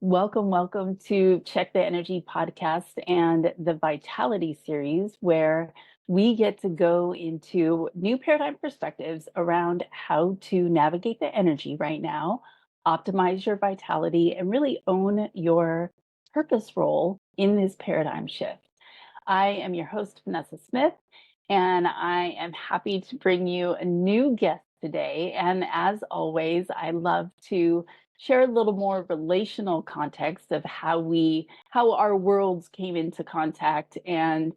Welcome to Check the Energy podcast and the Vitality series, where we get to go into new paradigm perspectives around how to navigate the energy right now, optimize your vitality, and really own your purpose role in this paradigm shift. I am your host, Vanessa Smith, and I am happy to bring you a new guest today. And as always, I love to share a little more relational context of how our worlds came into contact and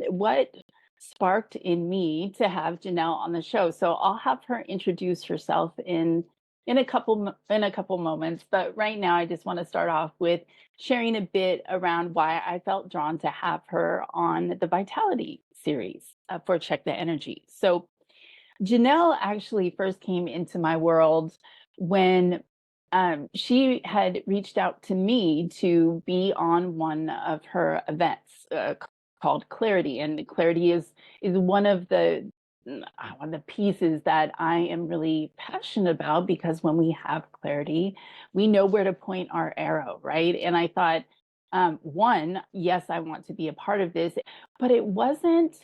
what sparked in me to have Janelle on the show. So I'll have her introduce herself in a couple moments, but right now I just want to start off with sharing a bit around why I felt drawn to have her on the Vitality series for Check the Energy. So Janelle actually first came into my world when she had reached out to me to be on one of her events called Clarity, and Clarity is one of the pieces that I am really passionate about, because when we have clarity, we know where to point our arrow, right? And I thought, one, yes, I want to be a part of this, but it wasn't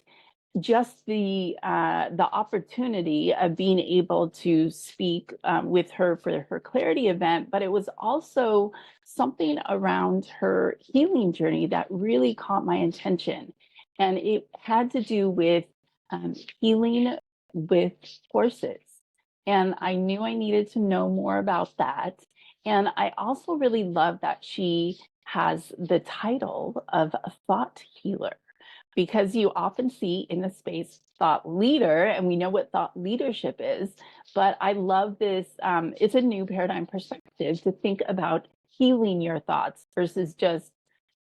just the opportunity of being able to speak with her for her Clarity event, but it was also something around her healing journey that really caught my attention. And it had to do with healing with horses. And I knew I needed to know more about that. And I also really love that she has the title of a thought healer, because you often see in the space thought leader, and we know what thought leadership is. But I love this. It's a new paradigm perspective to think about healing your thoughts versus just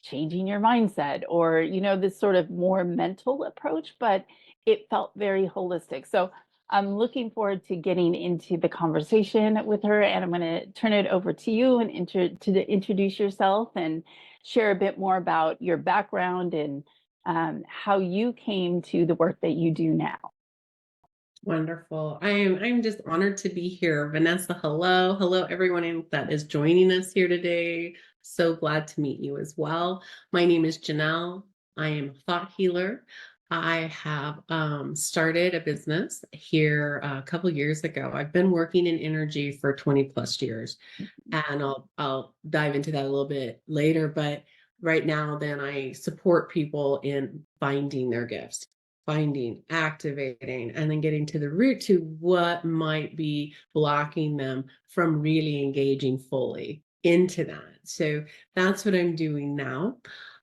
changing your mindset, or, this sort of more mental approach, but it felt very holistic. So I'm looking forward to getting into the conversation with her, and I'm going to turn it over to you and introduce yourself and share a bit more about your background and how you came to the work that you do now. Wonderful. I'm just honored to be here. Vanessa, hello. Hello, everyone that is joining us here today. So glad to meet you as well. My name is Janelle. I am a thought healer. I have started a business here a couple years ago. I've been working in energy for 20 plus years, and I'll dive into that a little bit later. But right now, then I support people in finding their gifts, finding, activating, and then getting to the root to what might be blocking them from really engaging fully into that. So that's what I'm doing now.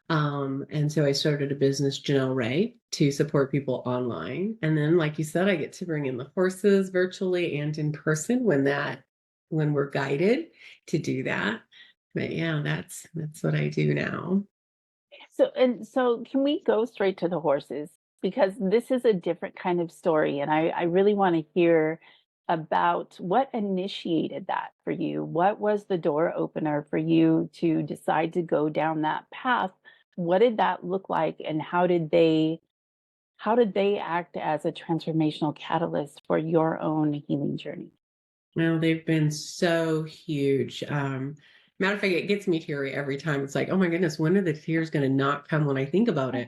And so I started a business, Janell Ray, to support people online. And then, like you said, I get to bring in the horses virtually and in person when we're guided to do that. But yeah, that's what I do now. So can we go straight to the horses? Because this is a different kind of story, and I really want to hear about what initiated that for you. What was the door opener for you to decide to go down that path? What did that look like, and how did they act as a transformational catalyst for your own healing journey? Well, they've been so huge. Matter of fact, it gets me teary every time. It's like, oh my goodness, when are the tears going to not come when I think about it?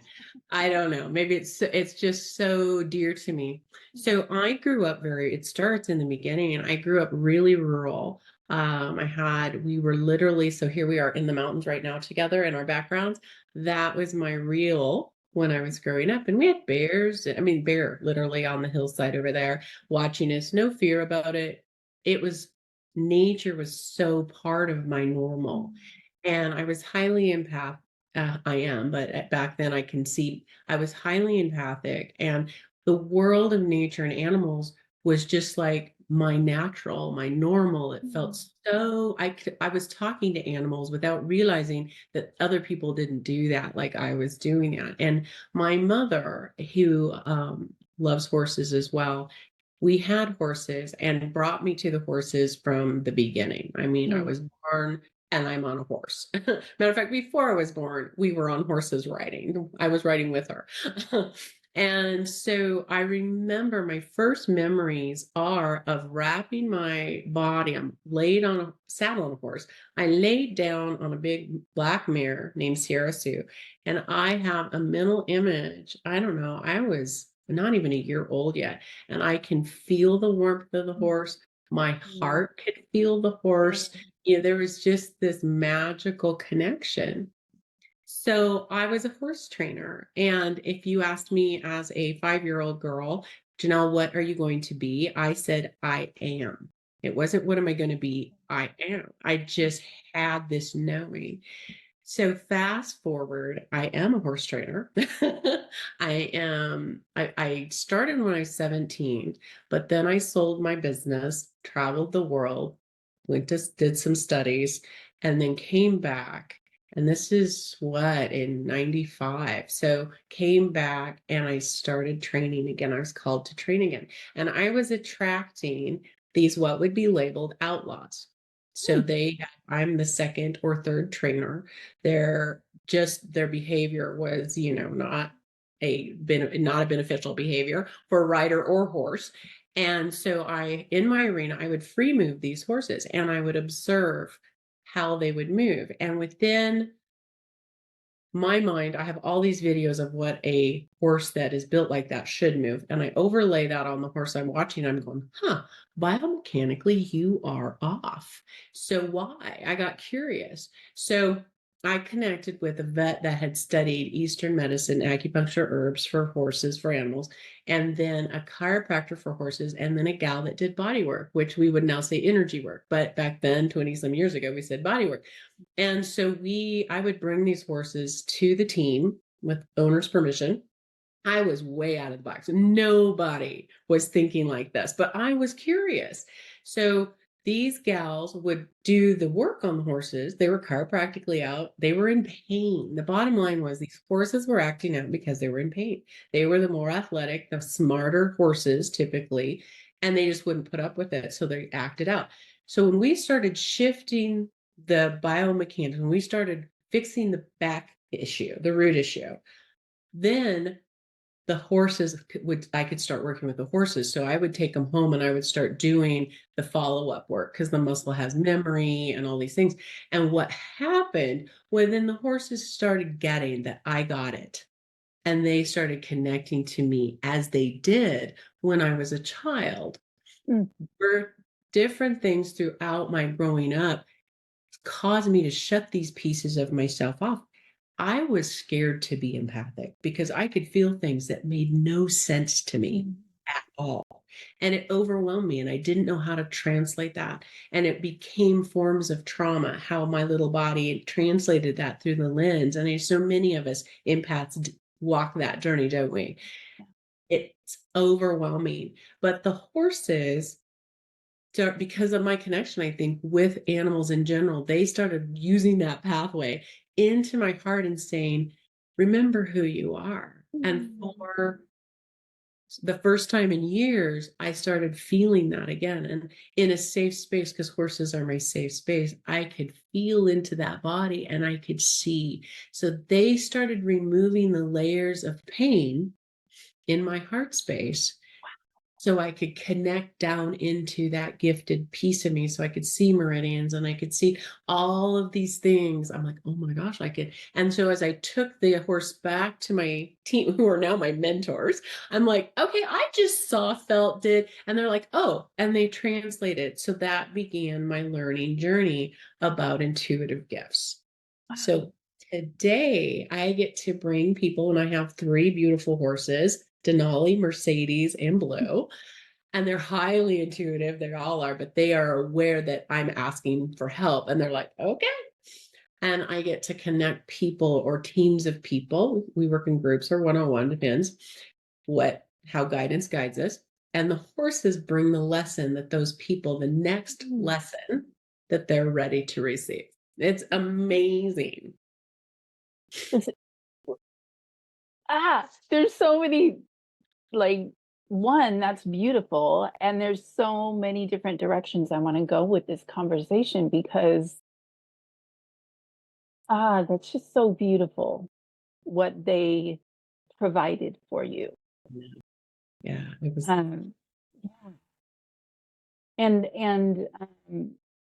I don't know. Maybe it's just so dear to me. So I grew up it starts in the beginning, and I grew up really rural. We were literally, so here we are in the mountains right now together in our backgrounds. That was my real when I was growing up. And we had bears, I mean, bear literally on the hillside over there watching us, no fear about it. It was Nature was so part of my normal, and I was highly empath. I am, but back then I can see I was highly empathic, and the world of nature and animals was just like my natural, my normal. It felt so I was talking to animals without realizing that other people didn't do that like I was doing that. And my mother, who loves horses as well, we had horses and brought me to the horses from the beginning. I mean, I Mm. was born and I'm on a horse. Matter of fact, before I was born, we were on horses riding. I was riding with her. And so I remember my first memories are of wrapping my body. I'm laid on a saddle on a horse. I laid down on a big black mare named Sierra Sue. And I have a mental image. I don't know. I was not even a year old yet. And I can feel the warmth of the horse. My Mm. heart could feel the horse. Mm. There was just this magical connection. So I was a horse trainer. And if you asked me as a 5-year-old girl, Janelle, what are you going to be? I said, I am. It wasn't, what am I going to be? I am. I just had this knowing. So fast forward, I am a horse trainer. I started when I was 17, but then I sold my business, traveled the world, did some studies, and then came back. And this is what, in 95. So came back and I started training again. I was called to train again. And I was attracting these what would be labeled outlaws. So Mm. I'm the second or third trainer. Their behavior was, not a beneficial behavior for rider or horse. And so in my arena, I would free move these horses and I would observe how they would move. And within my mind, I have all these videos of what a horse that is built like that should move. And I overlay that on the horse I'm watching. I'm going, biomechanically, you are off. So why? I got curious. So I connected with a vet that had studied Eastern medicine, acupuncture, herbs for horses, for animals, and then a chiropractor for horses, and then a gal that did body work, which we would now say energy work. But back then, 20 some years ago, we said body work. And so I would bring these horses to the team with owner's permission. I was way out of the box. Nobody was thinking like this, but I was curious. So these gals would do the work on the horses. They were chiropractically out. They were in pain. The bottom line was these horses were acting out because they were in pain. They were the more athletic, the smarter horses typically, and they just wouldn't put up with it. So they acted out. So when we started shifting the biomechanics, when we started fixing the back issue, the root issue, then the horses I could start working with the horses. So I would take them home and I would start doing the follow-up work because the muscle has memory and all these things. And what happened when then the horses started getting that I got it. And they started connecting to me as they did when I was a child. Mm. Were different things throughout my growing up caused me to shut these pieces of myself off. I was scared to be empathic because I could feel things that made no sense to me Mm. at all. And it overwhelmed me, and I didn't know how to translate that. And it became forms of trauma, how my little body translated that through the lens. And there's so many of us empaths walk that journey, don't we? It's overwhelming. But the horses, because of my connection, I think, with animals in general, they started using that pathway into my heart and saying, remember who you are. And Mm. for the first time in years, I started feeling that again. And in a safe space, because horses are my safe space, I could feel into that body and I could see. So they started removing the layers of pain in my heart space so I could connect down into that gifted piece of me. So I could see meridians and I could see all of these things. I'm like, oh my gosh, I could. And so as I took the horse back to my team, who are now my mentors, I'm like, okay, I just saw, felt, did. And they're like, oh, and they translated. So that began my learning journey about intuitive gifts. So today I get to bring people, and I have 3 beautiful horses, Denali, Mercedes, and Blue. And they're highly intuitive. They all are, but they are aware that I'm asking for help. And they're like, okay. And I get to connect people or teams of people. We work in groups or one-on-one, depends how guidance guides us. And the horses bring the lesson that those people, the next Mm. lesson that they're ready to receive. It's amazing. It's- there's so many, like, one, that's beautiful. And there's so many different directions I want to go with this conversation because that's just so beautiful what they provided for you. Yeah, it was. Um, yeah. And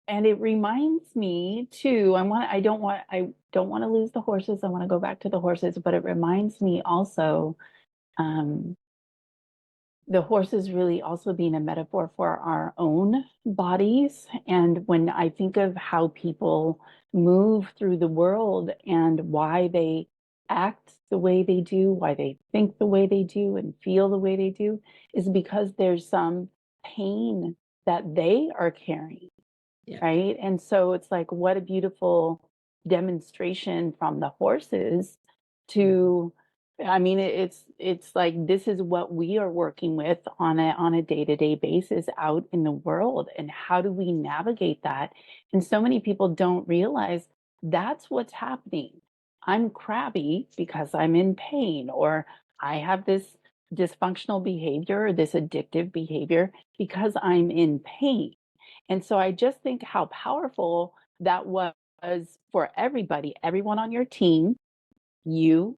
and it reminds me too, I don't want to lose the horses. I want to go back to the horses, but it reminds me also, um, the horses really also being a metaphor for our own bodies. And when I think of how people move through the world and why they act the way they do, why they think the way they do, and feel the way they do, is because there's some pain that they are carrying, Yeah. right? And so it's like, what a beautiful demonstration from the horses Mhm. to, I mean, it's like this is what we are working with on a day-to-day basis out in the world. And how do we navigate that? And so many people don't realize that's what's happening. I'm crabby because I'm in pain, or I have this dysfunctional behavior or this addictive behavior because I'm in pain. And so I just think how powerful that was for everybody, everyone on your team, you,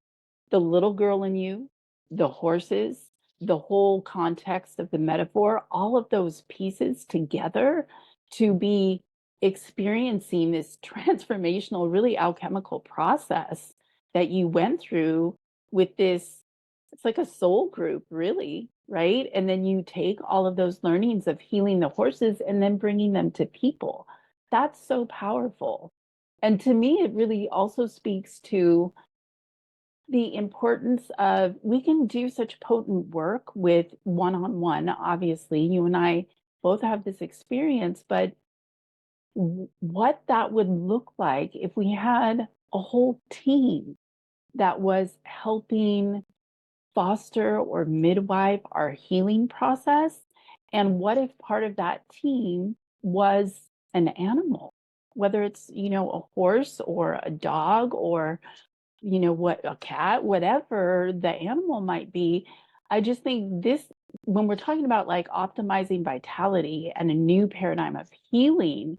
the little girl in you, the horses, the whole context of the metaphor, all of those pieces together to be experiencing this transformational, really alchemical process that you went through with this. It's like a soul group, really, right? And then you take all of those learnings of healing the horses and then bringing them to people. That's so powerful. And to me, it really also speaks to the importance of we can do such potent work with one-on-one. Obviously, you and I both have this experience, but what that would look like if we had a whole team that was helping foster or midwife our healing process. And what if part of that team was an animal, whether it's, a horse or a dog or what, a cat, whatever the animal might be. I just think this, when we're talking about like optimizing vitality and a new paradigm of healing,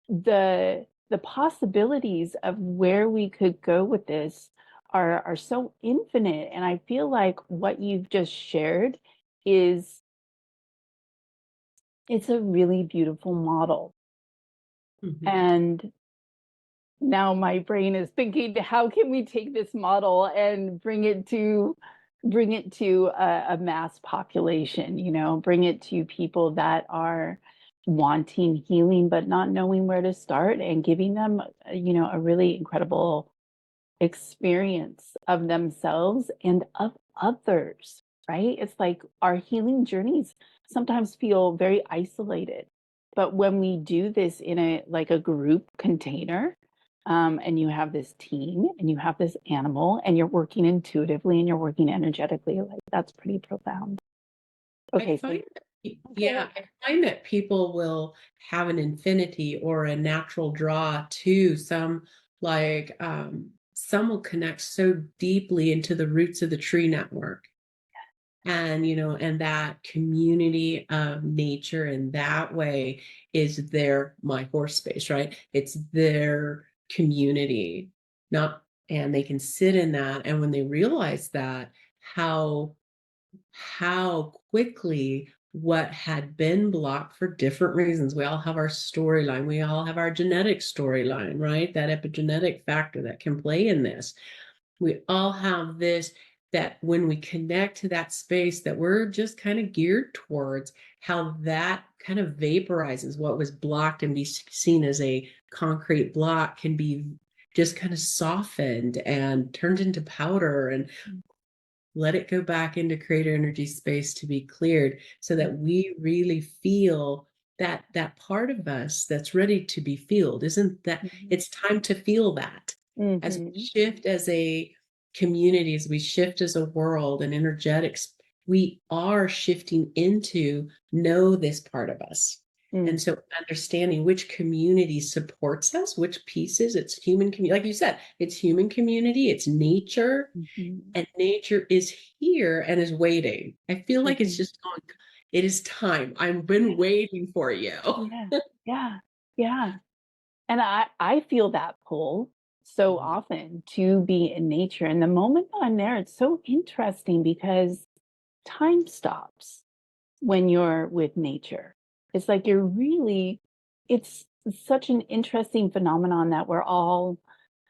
the possibilities of where we could go with this are so infinite. And I feel like what you've just shared is it's a really beautiful model. Mhm. And now my brain is thinking, how can we take this model and bring it to a mass population, bring it to people that are wanting healing but not knowing where to start, and giving them, a really incredible experience of themselves and of others, right? It's like our healing journeys sometimes feel very isolated. But when we do this in a like a group container, and you have this team and you have this animal and you're working intuitively and you're working energetically, like that's pretty profound. I Okay, so find that, okay. yeah, I find that people will have an infinity or a natural draw to some, like, some will connect so deeply into the roots of the tree network. And, and that community of nature in that way is their my horse space, right? It's their community, not, and they can sit in that. And when they realize that, how quickly what had been blocked for different reasons. We all have our storyline. We all have our genetic storyline, right? That epigenetic factor that can play in this. We all have this, that when we connect to that space that we're just kind of geared towards, how that kind of vaporizes what was blocked and be seen as a concrete block can be just kind of softened and turned into powder, and let it go back into creator energy space to be cleared, so that we really feel that part of us that's ready to be filled. Isn't that Mhm. it's time to feel that, as we Mhm. shift as a community, as we shift as a world and energetics, we are shifting into know this part of us. And Mhm. so understanding which community supports us, which pieces, it's human community, like you said, it's human community, it's nature, Mhm. and nature is here and is waiting. I feel like it's Mhm. just going, it is time. I've been Yeah. waiting for you. Yeah. Yeah. Yeah. And I feel that pull so Mhm. often to be in nature. And the moment that I'm there, it's so interesting because time stops when you're with nature. It's like you're really, it's such an interesting phenomenon that we're all,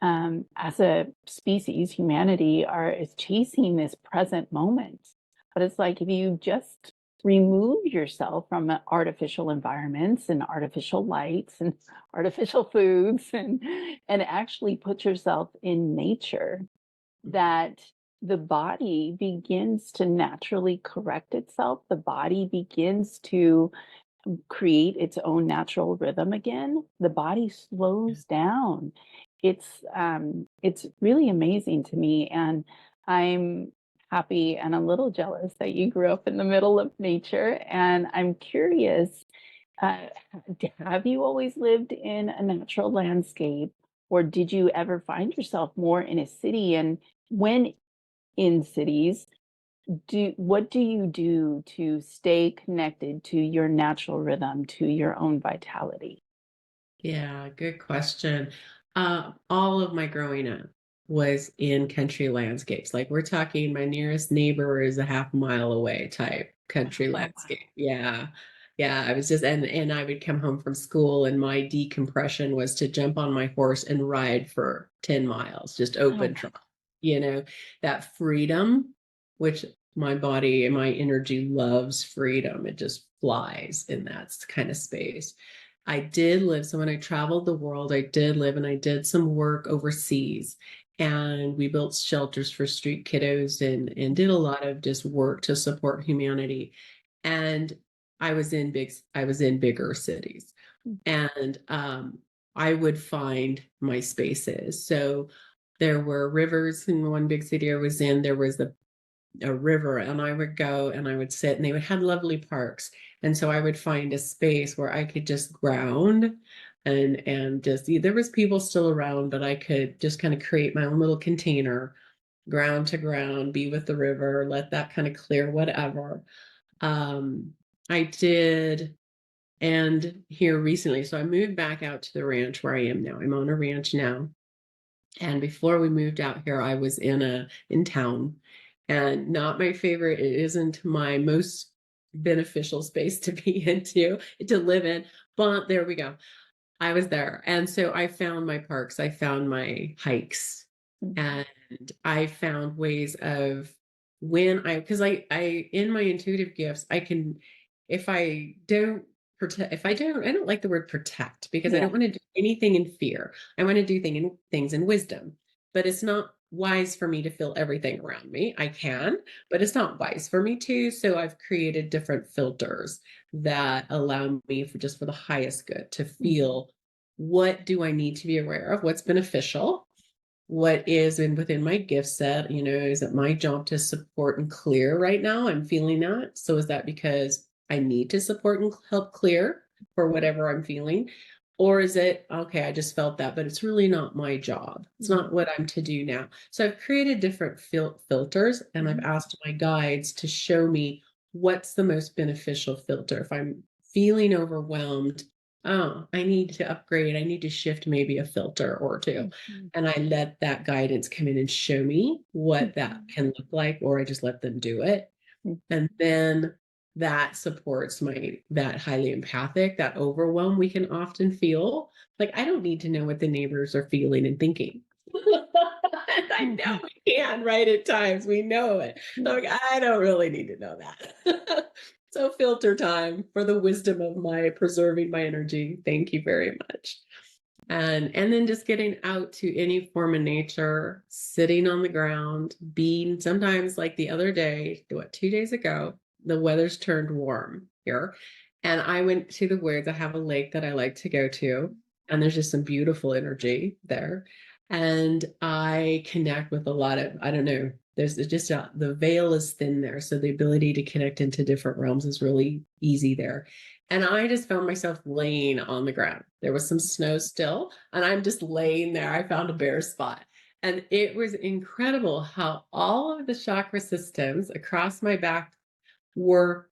as a species, humanity is chasing this present moment. But it's like if you just remove yourself from artificial environments and artificial lights and artificial foods and actually put yourself in nature, that the body begins to naturally correct itself. The body begins to create its own natural rhythm again. The body slows down. It's really amazing to me, and I'm happy and a little jealous that you grew up in the middle of nature. And I'm curious, uh, have you always lived in a natural landscape, or did you ever find yourself more in a city? And when in cities, what do you do to stay connected to your natural rhythm, to your own vitality? Yeah, good question. All of my growing up was in country landscapes. Like we're talking, my nearest neighbor is a half mile away type country Oh, wow. landscape. Yeah. Yeah. I was just and I would come home from school and my decompression was to jump on my horse and ride for 10 miles, just Oh, open wow. trail, you know, that freedom, which my body and my energy loves freedom. It just flies in that kind of space. I did live, so when I traveled the world, I did live and I did some work overseas. And we built shelters for street kiddos and did a lot of just work to support humanity. And I was in bigger cities. And I would find my spaces. So there were rivers in one big city I was in. There was a river, and I would go and I would sit, and they would have lovely parks. And so I would find a space where I could just ground and just there was people still around, but I could just kind of create my own little container, ground to ground, be with the river, let that kind of clear whatever. Um, I did and here recently, so I moved back out to the ranch where I am now. I'm on a ranch now. And before we moved out here, I was in town, and not my favorite. It isn't my most beneficial space to be into, to live in, but there we go. I was there. And so I found my parks, I found my hikes, Mhm. and I found ways of when because in my intuitive gifts, I can, if I don't I don't like the word protect because I Yeah. don't want to do anything in fear. I want to do things in wisdom, but it's not wise for me to feel everything around me. I can, but it's not wise for me to. So I've created different filters that allow me for the highest good to Mhm. feel what do I need to be aware of, what's beneficial, what is within my gift set. Is it my job to support and clear right now? I'm feeling that. So is that because I need to support and help clear for whatever I'm feeling? Or is it, okay, I just felt that, but it's really not my job. It's Mhm. not what I'm to do now. So I've created different filters, and I've Mhm. asked my guides to show me what's the most beneficial filter. If I'm feeling overwhelmed, oh, I need to upgrade. I need to shift maybe a filter or two. Mhm. And I let that guidance come in and show me what that Mhm. can look like, or I just let them do it. Mhm. And then that supports that highly empathic, that overwhelm we can often feel. Like, I don't need to know what the neighbors are feeling and thinking. I know Mhm. we can, right? At times we know it. So Yeah. I'm like, I don't really need to know that. So filter time for the wisdom of my preserving my energy. Thank you very much. And then just getting out to any form of nature, sitting on the ground, being sometimes like the other day, 2 days ago, the weather's turned warm here. And I went to the woods. I have a lake that I like to go to, and there's just some beautiful energy there. And I connect with a lot of, I don't know, there's just the veil is thin there. So the ability to connect into different realms is really easy there. And I just found myself laying on the ground. There was some snow still, and I'm just laying there. I found a bare spot. And it was incredible how all of the chakra systems across my back were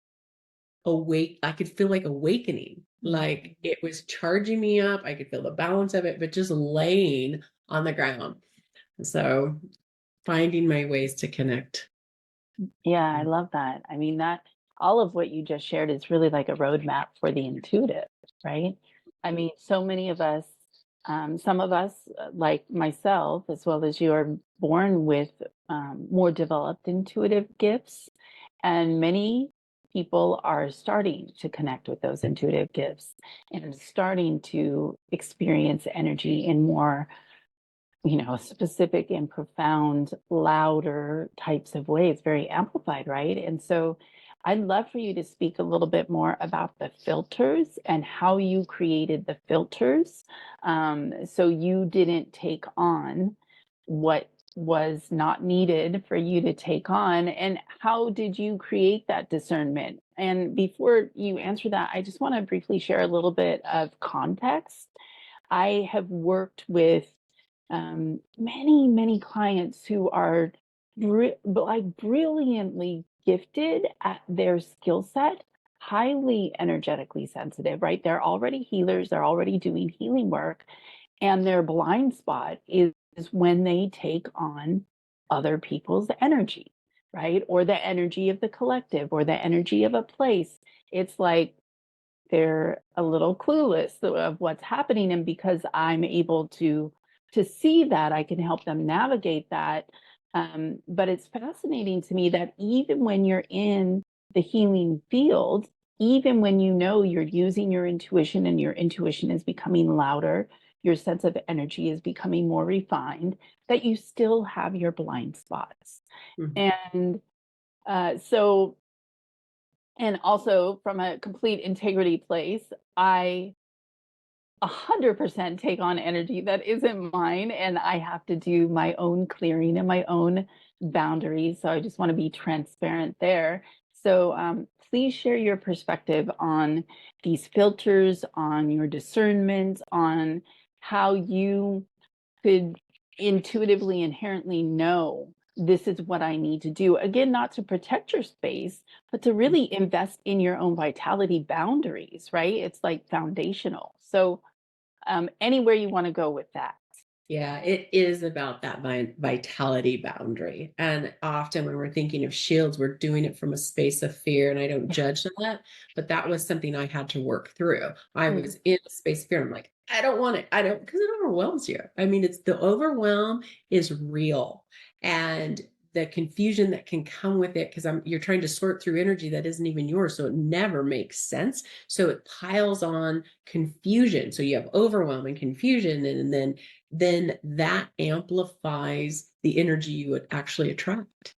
awake. I could feel like awakening, like Mhm. it was charging me up. I could feel the balance of it, but just laying on the ground. So finding my ways to connect Yeah, I Mm. love that. I mean, that all of what you just shared is really like a roadmap for the intuitive, right? I mean, so many of us, some of us, like myself, as well as you, are born with more developed intuitive gifts, and many people are starting to connect with those intuitive gifts and starting to experience energy in more, specific and profound, louder types of ways, very amplified, right? And so I'd love for you to speak a little bit more about the filters and how you created the filters. So you didn't take on what was not needed for you to take on. And how did you create that discernment? And before you answer that, I just want to briefly share a little bit of context. I have worked with many clients who are like brilliantly gifted at their skill set, highly energetically sensitive, right? They're already healers, they're already doing healing work, and their blind spot is when they take on other people's energy, right? Or the energy of the collective or the energy of a place. It's like they're a little clueless of what's happening, and because I'm able to see that, I can help them navigate that. But it's fascinating to me that even when you're in the healing field, even when you know you're using your intuition and your intuition is becoming louder, your sense of energy is becoming more refined, that you still have your blind spots. Mhm. And so and also from a complete integrity place, I 100% take on energy that isn't mine, and I have to do my own clearing and my own boundaries. So I just want to be transparent there. So please share your perspective on these filters, on your discernment, on how you could intuitively, inherently know this is what I need to do. Again, not to protect your space, but to really invest in your own vitality boundaries, right? It's like foundational. So, anywhere you want to go with that. Yeah, it is about that vitality boundary. And often when we're thinking of shields, we're doing it from a space of fear. And I don't Yeah. judge that, but that was something I had to work through. I Mm, was in a space of fear. I'm like, I don't want it. I don't, because it overwhelms you. I mean, it's the overwhelm is real. And the confusion that can come with it, because you're trying to sort through energy that isn't even yours. So it never makes sense. So it piles on confusion. So you have overwhelm and confusion, and then that amplifies the energy you would actually attract.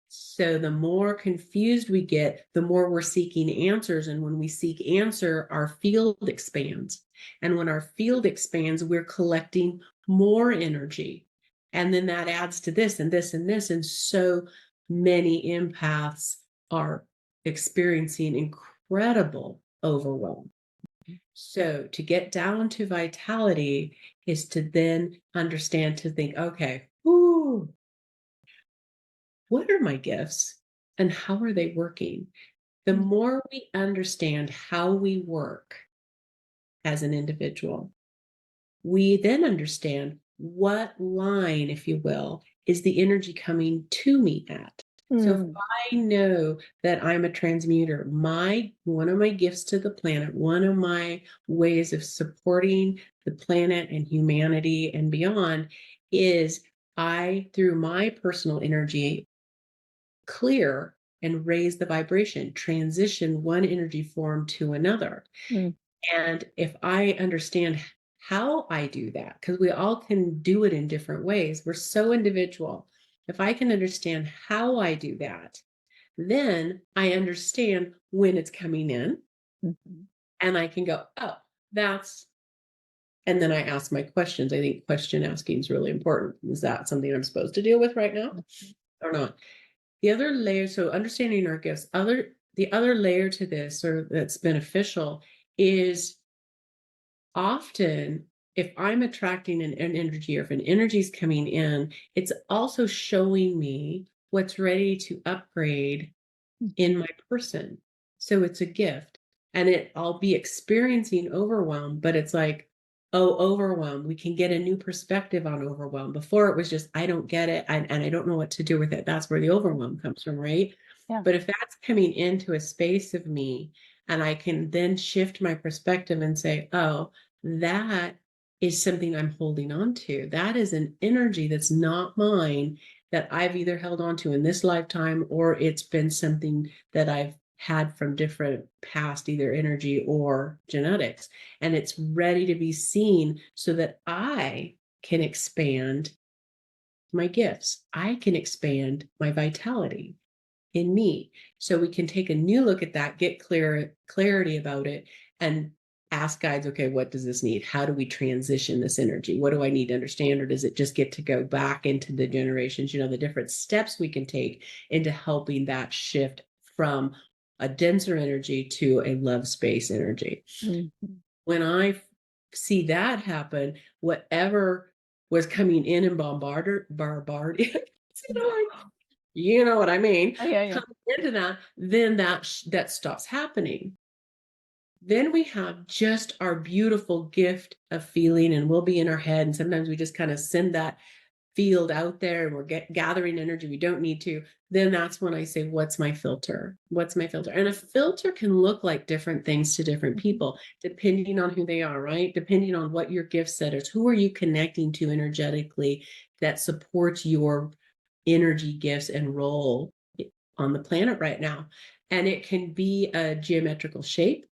So the more confused we get, the more we're seeking answers. And when we seek answer, our field expands. And when our field expands, we're collecting more energy. And then that adds to this and this and this. And so many empaths are experiencing incredible overwhelm. So to get down to vitality is to then understand, to think, okay, ooh, what are my gifts and how are they working? The mm, more we understand how we work as an individual, we then understand what line, if you will, is the energy coming to me at. So if mm, I know that I'm a transmuter, my one of my gifts to the planet, one of my ways of supporting the planet and humanity and beyond is I, through my personal energy, clear and raise the vibration, transition one energy form to another. mm, And if I understand how I do that, because we all can do it in different ways, we're so individual. If I can understand how I do that, then I understand when it's coming in mhm, and I can go, oh, that's, and then I ask my questions. I think question asking is really important. Is that something I'm supposed to deal with right now mhm, or not? The other layer, so understanding our gifts, the other layer to this, or that's beneficial, is often if I'm attracting an energy, or if an energy is coming in, it's also showing me what's ready to upgrade in my person. So it's a gift. And I'll be experiencing overwhelm, but it's like, overwhelm. We can get a new perspective on overwhelm. Before it was just, I don't get it, and I don't know what to do with it. That's where the overwhelm comes from, right? Yeah. But if that's coming into a space of me, and I can then shift my perspective and say, oh, that is something I'm holding on to. That is an energy that's not mine, that I've either held on to in this lifetime, or it's been something that I've had from different past, either energy or genetics. And it's ready to be seen so that I can expand my gifts. I can expand my vitality in me. So we can take a new look at that, get clarity about it, and ask guides, okay, what does this need? How do we transition this energy? What do I need to understand? Or does it just get to go back into the generations? The different steps we can take into helping that shift from a denser energy to a love space energy. Mm-hmm. When I see that happen, whatever was coming in and you know what I mean, Oh, yeah, yeah. come into that, then that stops happening. Then we have just our beautiful gift of feeling, and we'll be in our head, and sometimes we just kind of send that field out there, and we're gathering energy we don't need to. Then that's when I say, what's my filter? What's my filter? And a filter can look like different things to different people, depending on who they are, right? Depending on what your gift set is. Who are you connecting to energetically that supports your energy gifts and role on the planet right now? And it can be a geometrical shape.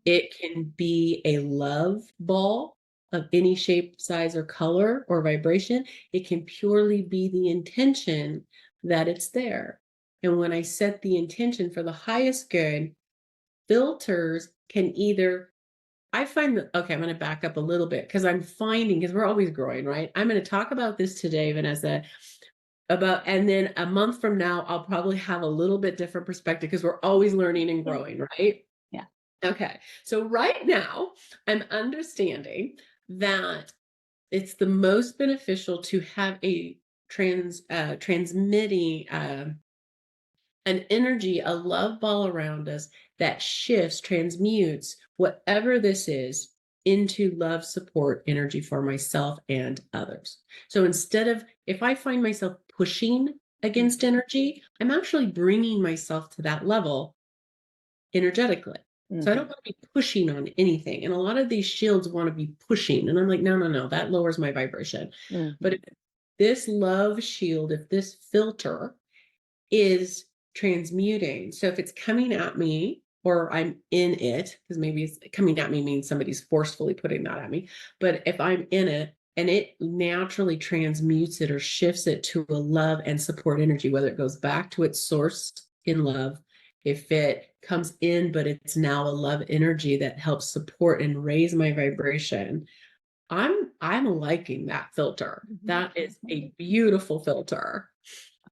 It can be a love ball of any shape, size, or color or vibration. It can purely be the intention that it's there. And when I set the intention for the highest good, filters can either, I find that, okay, I'm going to back up a little bit because I'm finding, because we're always growing, right? I'm going to talk about this today, Vanessa, and then a month from now, I'll probably have a little bit different perspective because we're always learning and growing, right? Yeah. Okay. So right now, I'm understanding that it's the most beneficial to have a transmitting an energy, a love ball around us that shifts, transmutes whatever this is into love support energy for myself and others. So instead of, if I find myself pushing against energy, I'm actually bringing myself to that level energetically. So I don't want to be pushing on anything. And a lot of these shields want to be pushing. And I'm like, no, no, no, that lowers my vibration. Mm-hmm. But if this love shield, if this filter is transmuting, so if it's coming at me or I'm in it, because maybe it's coming at me means somebody's forcefully putting that at me. But if I'm in it and it naturally transmutes it or shifts it to a love and support energy, whether it goes back to its source in love, if it comes in, but it's now a love energy that helps support and raise my vibration, I'm liking that filter. That is a beautiful filter.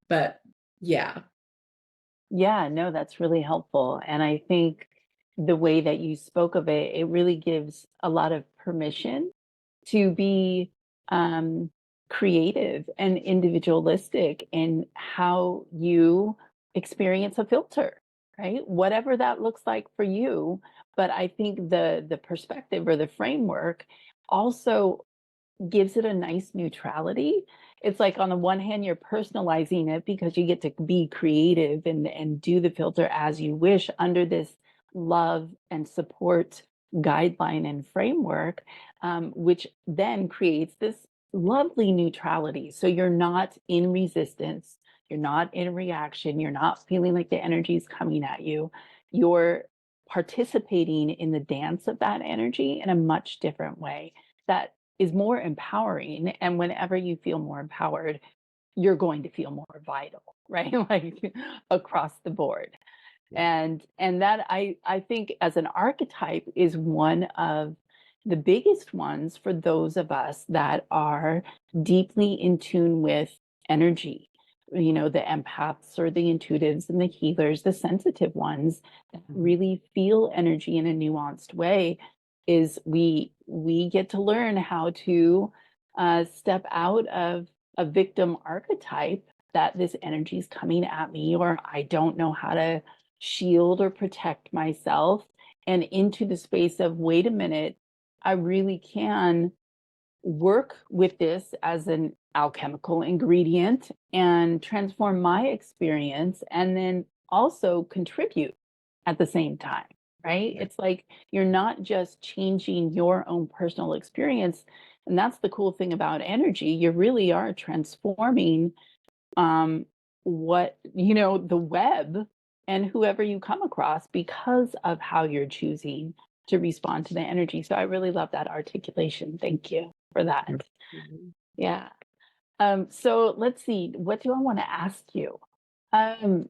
But yeah. Yeah, no, that's really helpful. And I think the way that you spoke of it, it really gives a lot of permission to be um, creative and individualistic in how you experience a filter, right? Whatever that looks like for you. But I think the perspective or the framework also gives it a nice neutrality. It's like on the one hand, you're personalizing it because you get to be creative and do the filter as you wish under this love and support guideline and framework, which then creates this lovely neutrality. So you're not in resistance, you're not in reaction, you're not feeling like the energy is coming at you. You're participating in the dance of that energy in a much different way that is more empowering. And whenever you feel more empowered, you're going to feel more vital, right? Like across the board. And that I think as an archetype is one of the biggest ones for those of us that are deeply in tune with energy. The empaths or the intuitives and the healers, the sensitive ones that really feel energy in a nuanced way, is we get to learn how to step out of a victim archetype, that this energy is coming at me or I don't know how to shield or protect myself, and into the space of, wait a minute, I really can work with this as an alchemical ingredient and transform my experience and then also contribute at the same time, right? Right. It's like you're not just changing your own personal experience. And that's the cool thing about energy. You really are transforming um, the web and whoever you come across because of how you're choosing to respond to the energy. So I really love that articulation. Thank you for that. Mhm. Yeah. So let's see, what do I want to ask you? Um,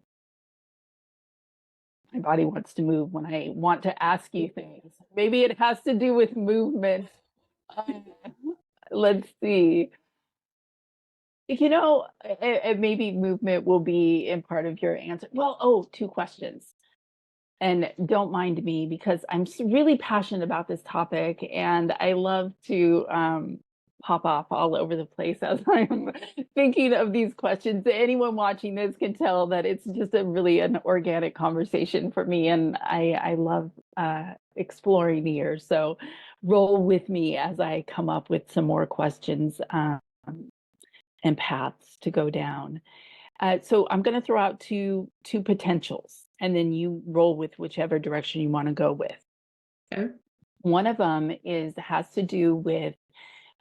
my body wants to move when I want to ask you things. Maybe it has to do with movement. Um, let's see. Maybe movement will be in part of your answer. Well, oh, two questions. And don't mind me because I'm really passionate about this topic and I love to pop off all over the place as I'm thinking of these questions. Anyone watching this can tell that it's just an organic conversation for me, and I love exploring here. So roll with me as I come up with some more questions and paths to go down. So I'm going to throw out two potentials, and then you roll with whichever direction you want to go with. Okay. One of them has to do with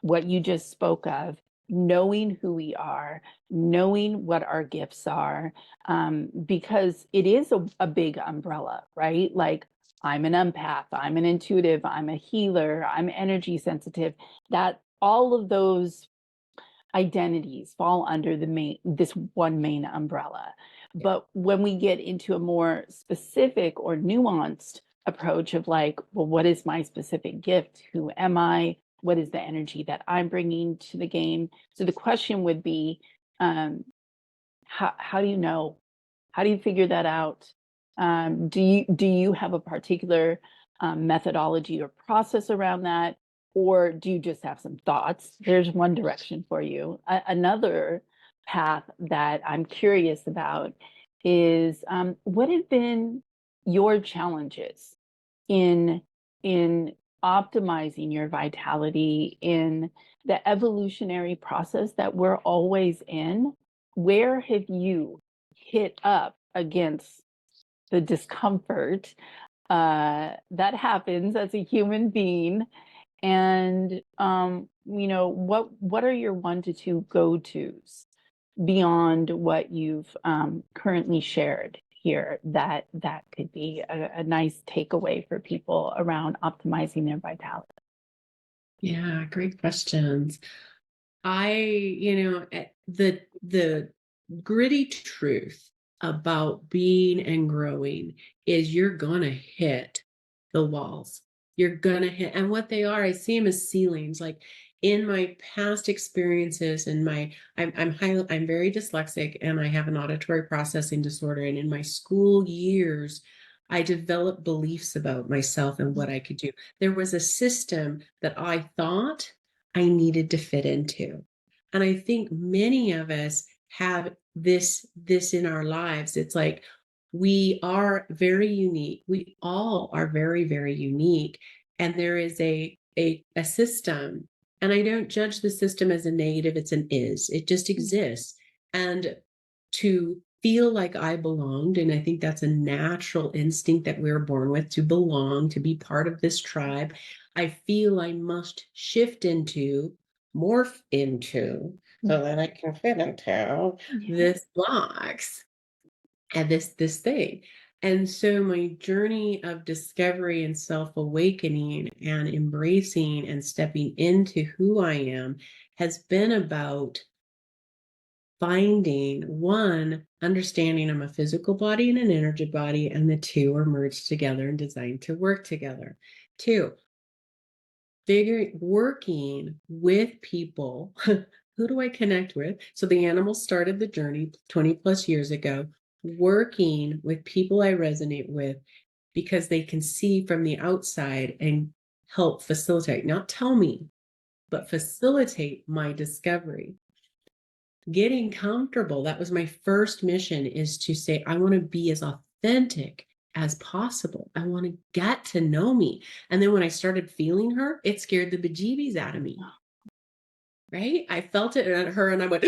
what you just spoke of, knowing who we are, knowing what our gifts are, because it is a big umbrella, right? Like I'm an empath, I'm an intuitive, I'm a healer, I'm energy sensitive. That all of those identities fall under this one main umbrella. Yeah. But when we get into a more specific or nuanced approach of like, well, what is my specific gift? Who am I? What is the energy that I'm bringing to the game? So the question would be, um, how do you know? How do you figure that out? Do you have a particular methodology or process around that, or do you just have some thoughts? There's one direction for you. Another path that I'm curious about is what have been your challenges in in optimizing your vitality in the evolutionary process that we're always in? Where have you hit up against the discomfort that happens as a human being? And what are your 1 to 2 go-tos beyond what you've currently shared here that could be a nice takeaway for people around optimizing their vitality? Yeah, great questions. The gritty truth about being and growing is you're gonna hit the walls. You're gonna hit, and what they are, I see them as ceilings. Like in my past experiences, and I'm very dyslexic, and I have an auditory processing disorder. And in my school years, I developed beliefs about myself and what I could do. There was a system that I thought I needed to fit into. And I think many of us have this in our lives. It's like we are very unique. We all are very, very unique. And there is a system. And I don't judge the system as a negative, it's an is. It just exists. And to feel like I belonged, and I think that's a natural instinct that we're born with, to belong, to be part of this tribe. I feel I must shift into, morph into, so that I can fit into Yeah. this box and this thing. And so my journey of discovery and self-awakening and embracing and stepping into who I am has been about finding, one, understanding I'm a physical body and an energy body, and the two are merged together and designed to work together. Two, working with people. Who do I connect with? So the animals started the journey 20 plus years ago, working with people I resonate with because they can see from the outside and help facilitate, not tell me, but facilitate my discovery. Getting comfortable. That was my first mission, is to say, I want to be as authentic as possible. I want to get to know me. And then when I started feeling her, it scared the bejeebies out of me. Right? I felt it at her and I went,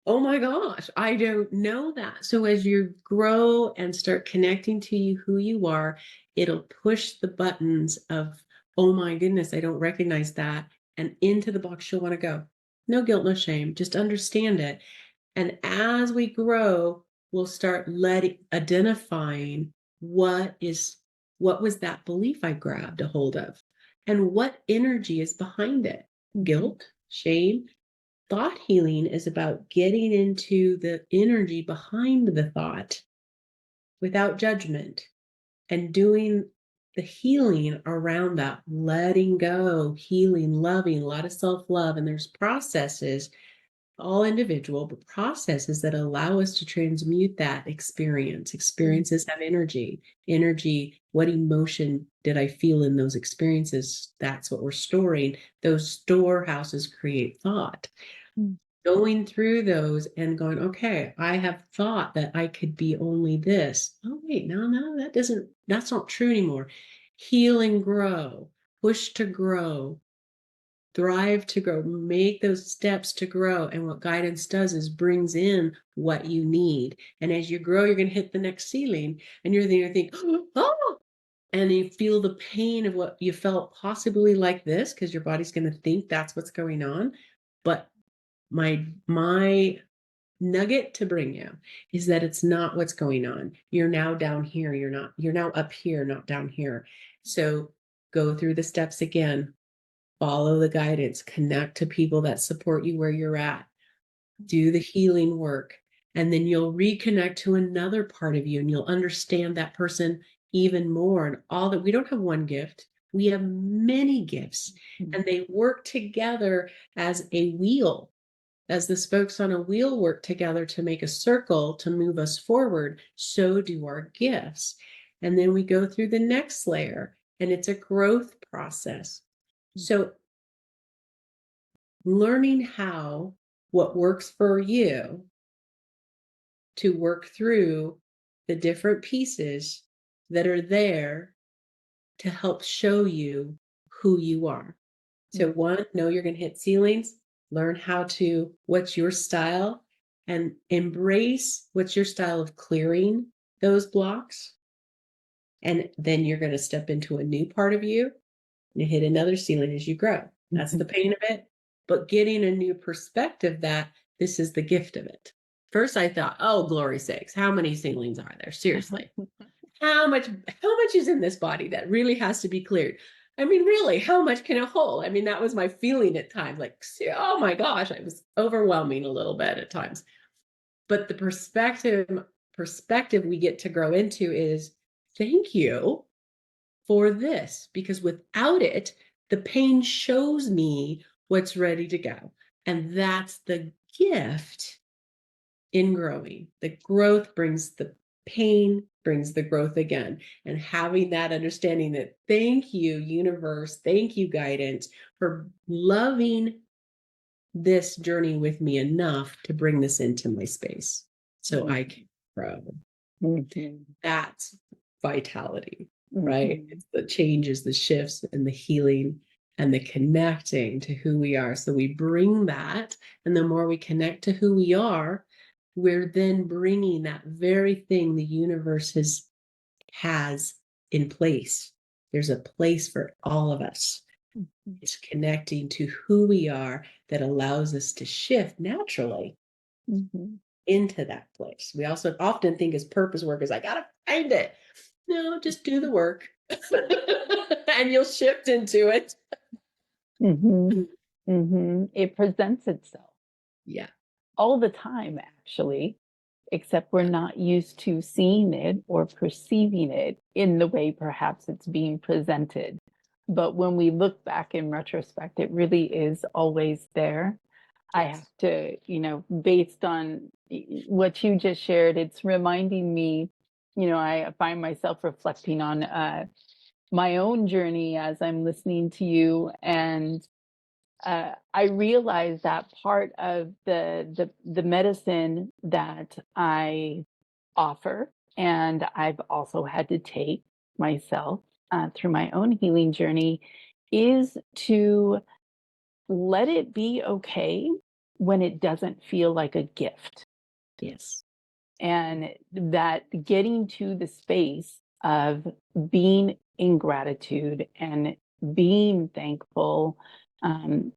oh my gosh, I don't know that. So as you grow and start connecting to you who you are, it'll push the buttons of, oh my goodness, I don't recognize that. And into the box you'll want to go. No guilt, no shame. Just understand it. And as we grow, we'll start identifying what was that belief I grabbed a hold of, and what energy is behind it. Guilt, shame. Thought healing is about getting into the energy behind the thought without judgment and doing the healing around that, letting go, healing, loving, a lot of self-love. And there's processes, all individual, but processes that allow us to transmute that experience. Experiences have energy. Energy, what emotion did I feel in those experiences? That's what we're storing. Those storehouses create thought. Going through those and going, okay, I have thought that I could be only this. Oh, wait, no, that's not true anymore. Heal and grow, push to grow, thrive to grow, make those steps to grow. And what guidance does is brings in what you need. And as you grow, you're going to hit the next ceiling and you're there, think, oh, and you feel the pain of what you felt possibly like this, because your body's going to think that's what's going on. But my nugget to bring you is that it's not what's going on. You're now down here. You're now up here, not down here. So go through the steps again, follow the guidance, connect to people that support you where you're at, do the healing work, and then you'll reconnect to another part of you and you'll understand that person even more. And all that, we don't have one gift. We have many gifts and they work together as a wheel. As the spokes on a wheel work together to make a circle to move us forward, so do our gifts. And then we go through the next layer, and it's a growth process. So learning what works for you to work through the different pieces that are there to help show you who you are. So one, know you're going to hit ceilings, learn what's your style, and embrace what's your style of clearing those blocks. And then you're going to step into a new part of you and hit another ceiling as you grow. That's the pain of it. But getting a new perspective that this is the gift of it. First, I thought, oh, glory sakes, how many ceilings are there? Seriously. How much is in this body that really has to be cleared? I mean, really, how much can it hold? I mean, that was my feeling at times. Like, oh my gosh, it was overwhelming a little bit at times. But the perspective we get to grow into is, thank you for this, because without it, the pain shows me what's ready to go. And that's the gift in growing. The growth brings the pain, brings the growth again. And having that understanding that, thank you, universe, thank you, guidance, for loving this journey with me enough to bring this into my space so I can grow. That's vitality, right? It's the changes, the shifts, and the healing and the connecting to who we are. So we bring that, and the more we connect to who we are, we're then bringing that very thing the universe has in place. There's a place for all of us. It's connecting to who we are that allows us to shift naturally into that place. We also often think as purpose work is, I got to find it. No, just do the work and you'll shift into it. It presents itself. Yeah. All the time, actually, except we're not used to seeing it or perceiving it in the way perhaps it's being presented. But when we look back in retrospect, it really is always there. I have to, based on what you just shared, it's reminding me, I find myself reflecting on my own journey as I'm listening to you. And I realize that part of the medicine that I offer and I've also had to take myself through my own healing journey, is to let it be okay when it doesn't feel like a gift. Yes. And that getting to the space of being in gratitude and being thankful, um,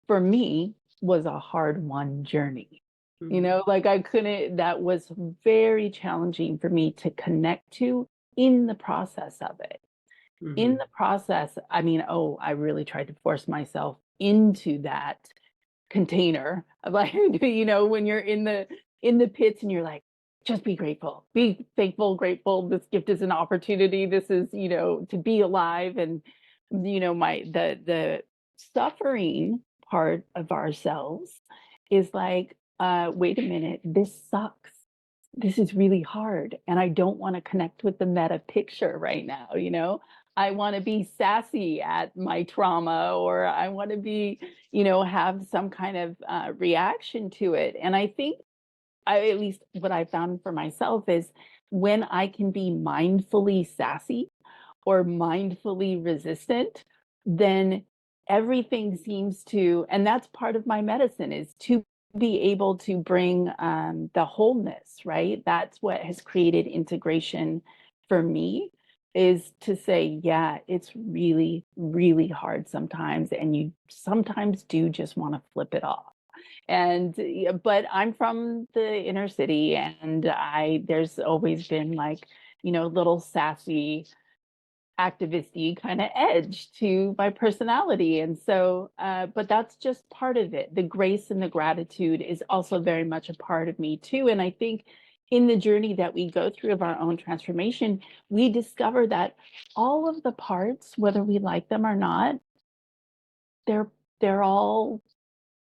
for me, was a hard won journey. Mhm. Like I couldn't, that was very challenging for me to connect to in the process of it. In Mhm. the process, I mean, oh, I really tried to force myself into that container of like, when you're in the pits and you're like, just be grateful, be thankful, grateful. This gift is an opportunity. This is, to be alive. And, my the suffering part of ourselves is like, wait a minute, this sucks. This is really hard. And I don't want to connect with the meta picture right now. I want to be sassy at my trauma, or I want to be, have some kind of reaction to it. And I think at least what I found for myself is when I can be mindfully sassy or mindfully resistant, then everything seems to, and that's part of my medicine, is to be able to bring the wholeness, right? That's what has created integration for me, is to say, yeah, it's really, really hard sometimes. And you sometimes do just want to flip it off. And yeah, but I'm from the inner city, and there's always been like, little sassy activisty kind of edge to my personality. And so, but that's just part of it. The grace and the gratitude is also very much a part of me too. And I think in the journey that we go through of our own transformation, we discover that all of the parts, whether we like them or not, they're they're all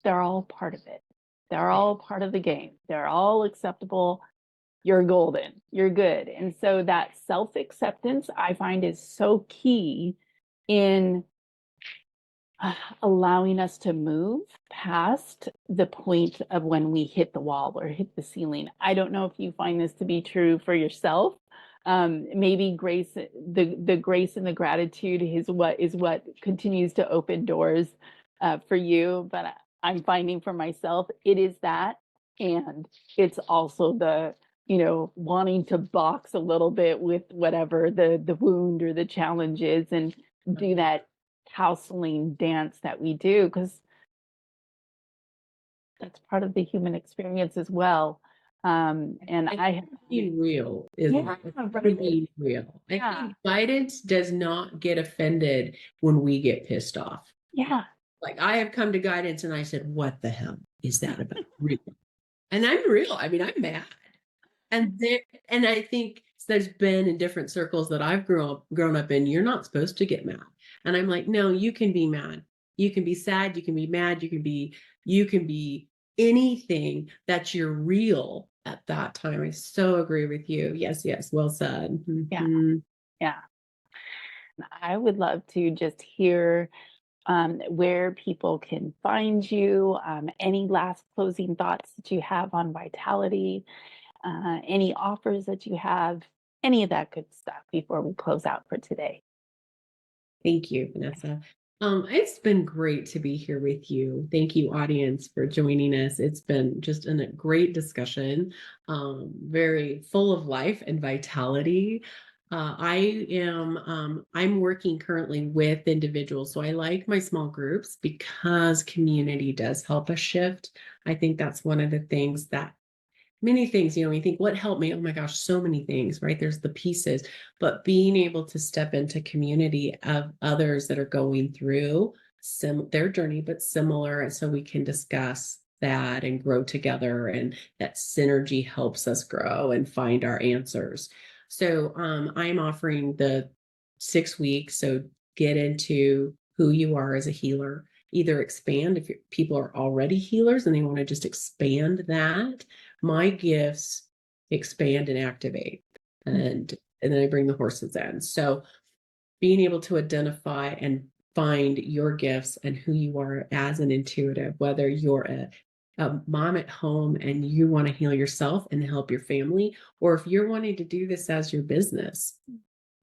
they're all part of it. They're all part of the game. They're all acceptable. You're golden. You're good. And so that self-acceptance I find is so key in allowing us to move past the point of when we hit the wall or hit the ceiling. I don't know if you find this to be true for yourself. Maybe grace, the grace and the gratitude is what continues to open doors for you. But I'm finding for myself, it is that, and it's also the wanting to box a little bit with whatever the wound or the challenge is, and do that counseling dance that we do, because that's part of the human experience as well. And I I think have, being real is yeah, right. being real. I Yeah, think guidance does not get offended when we get pissed off. yeah, Like I have come to guidance and I said, what the hell is that about? Real. And I'm real. I mean, I'm mad. And there, and I think there's been in different circles that I've grown up in, you're not supposed to get mad. And I'm like, no, you can be mad. You can be sad, you can be mad, you can be anything that you're real at that time. I so agree with you. Yes, yes, well said. yeah, Mhm. yeah. I would love to just hear where people can find you, any last closing thoughts that you have on vitality, any offers that you have, any of that good stuff before we close out for today. Thank you, Vanessa. It's been great to be here with you. Thank you, audience, for joining us. It's been just a great discussion, very full of life and vitality. I'm working currently with individuals, so I like my small groups because community does help us shift. I think that's one of the things that many things, you think, what helped me? Oh my gosh, so many things, right? There's the pieces, but being able to step into community of others that are going through their journey, but similar. And so we can discuss that and grow together. And that synergy helps us grow and find our answers. So I'm offering the 6 weeks. So get into who you are as a healer, either expand if people are already healers and they want to just expand that. My gifts expand and activate, and then I bring the horses in. So being able to identify and find your gifts and who you are as an intuitive, whether you're a a mom at home and you want to heal yourself and help your family, or if you're wanting to do this as your business,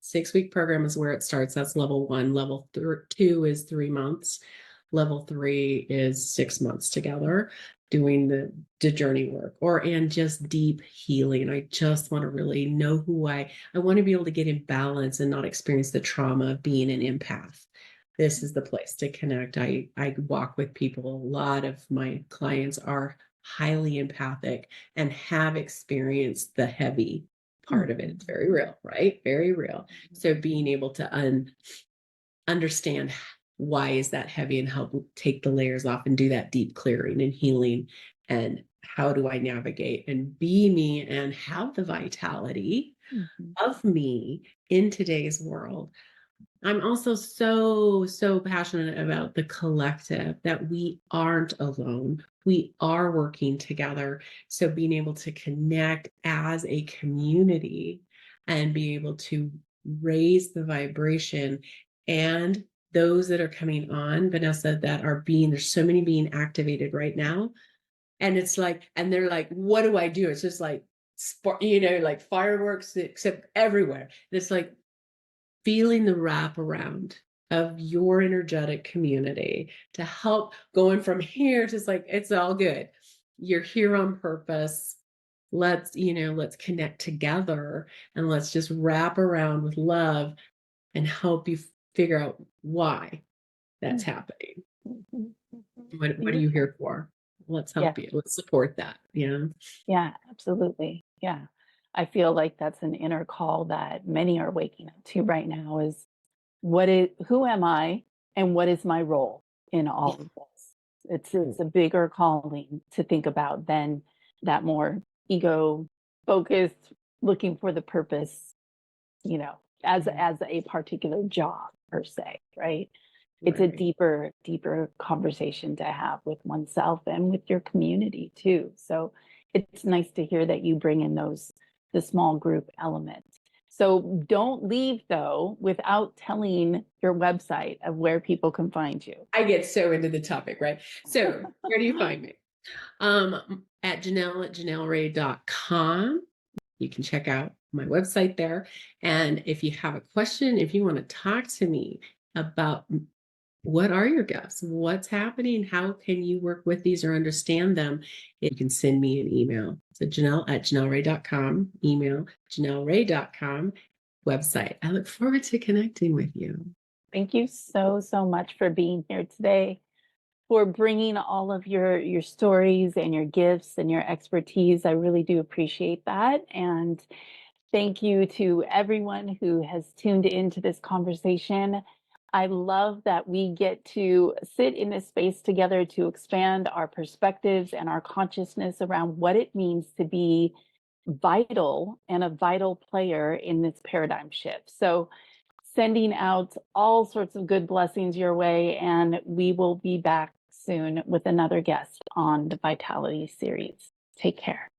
6-week program is where it starts. That's level 1. Level 2 is 3 months. Level 3 is 6 months together doing the journey work and just deep healing. I just want to really know I want to be able to get in balance and not experience the trauma of being an empath. This is the place to connect. I walk with people. A lot of my clients are highly empathic and have experienced the heavy part of it. It's very real, right? Very real. So being able to understand why is that heavy and help take the layers off and do that deep clearing and healing, and how do I navigate and be me and have the vitality of me in today's world. I'm also so passionate about the collective, that we aren't alone. We are working together. So being able to connect as a community and be able to raise the vibration, and those that are coming on, Vanessa, there's so many being activated right now. And it's like, and they're like, what do I do? It's just like, like fireworks, except everywhere. And it's like, feeling the wraparound of your energetic community to help going from here to like, it's all good. You're here on purpose. Let's connect together and let's just wrap around with love and help you figure out why that's happening. What are you here for? Let's help you. Let's support that. Yeah, absolutely. Yeah. I feel like that's an inner call that many are waking up to right now is who am I and what is my role in all of this? It's a bigger calling to think about than that more ego focused, looking for the purpose, as a particular job per se, right? It's a deeper conversation to have with oneself and with your community too. So it's nice to hear that you bring in the small group element. So don't leave though without telling your website of where people can find you. I get so into the topic, right? So where do you find me? At janellray.com. You can check out my website there. And if you have a question, if you want to talk to me about what are your gifts, what's happening, how can you work with these or understand them, you can send me an email. So janell@janellray.com, email janellray.com, website. I look forward to connecting with you. Thank you so much for being here today, for bringing all of your stories and your gifts and your expertise. I really do appreciate that. And thank you to everyone who has tuned into this conversation. I love that we get to sit in this space together to expand our perspectives and our consciousness around what it means to be vital and a vital player in this paradigm shift. So sending out all sorts of good blessings your way, and we will be back soon with another guest on the Vitality series. Take care.